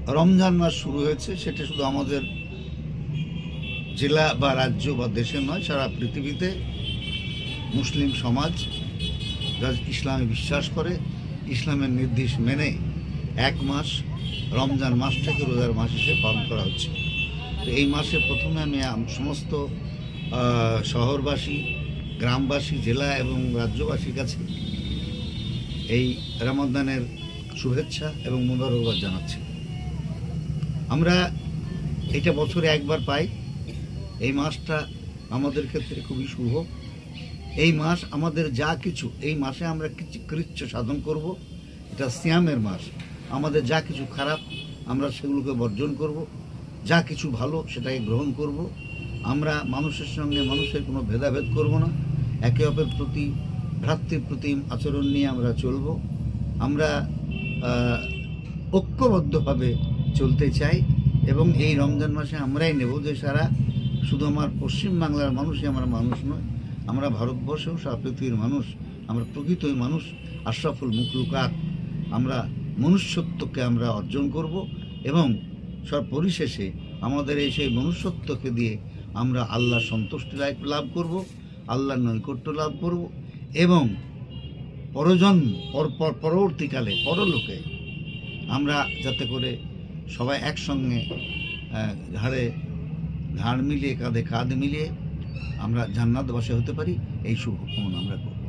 রমজান মাস শুরু হয়েছে, সেটা শুধু আমাদের জেলা বা রাজ্য বা দেশে নয়, সারা পৃথিবীতে মুসলিম সমাজ যারা ইসলামে বিশ্বাস করে, ইসলামের নির্দেশ মেনে এক মাস রমজান মাসটাকে রোজার মাস হিসেবে পালন করা হচ্ছে। তো এই মাসে প্রথমে আমি সমস্ত শহরবাসী, গ্রামবাসী, জেলা এবং রাজ্যবাসীর কাছে এই রমাদানের শুভেচ্ছা এবং মোবারকবাদ জানাচ্ছি। আমরা এটা বছরে একবার পাই। এই মাসটা আমাদের ক্ষেত্রে খুবই শুভ। এই মাস আমাদের যা কিছু, এই মাসে আমরা কিছু কৃচ্ছ সাধন করব। এটা সিয়ামের মাস। আমাদের যা কিছু খারাপ আমরা সেগুলোকে বর্জন করব, যা কিছু ভালো সেটাকে গ্রহণ করব। আমরা মানুষের সঙ্গে মানুষের কোনো ভেদাভেদ করব না। একে অপরের প্রতি ভ্রাতৃপ্রতিম আচরণ নিয়ে আমরা চলব। আমরা ঐক্যবদ্ধভাবে চলতে চাই এবং এই রমজান মাসে আমরাই নেব যে সারা শুধু আমার পশ্চিমবাংলার মানুষই আমরা মানুষ নয়, আমরা ভারতবর্ষেও সারা পৃথিবীর মানুষ। আমরা প্রকৃতই মানুষ, আশরাফুল মুখলুকাত। আমরা মনুষ্যত্বকে আমরা অর্জন করব এবং সব পরিশেষে আমাদের এই সেই মনুষ্যত্বকে দিয়ে আমরা আল্লাহর সন্তুষ্টি লাভ করব, আল্লাহর নৈকট্য লাভ করব এবং পরজন্ম পরবর্তীকালে পরলোকে আমরা যাতে করে সবাই একসঙ্গে ঘাড়ে ঘাড় মিলিয়ে, কাঁধে কাঁধ মিলিয়ে আমরা জান্নাতবাসী হতে পারি, এই শুভ কামনা আমরা করব।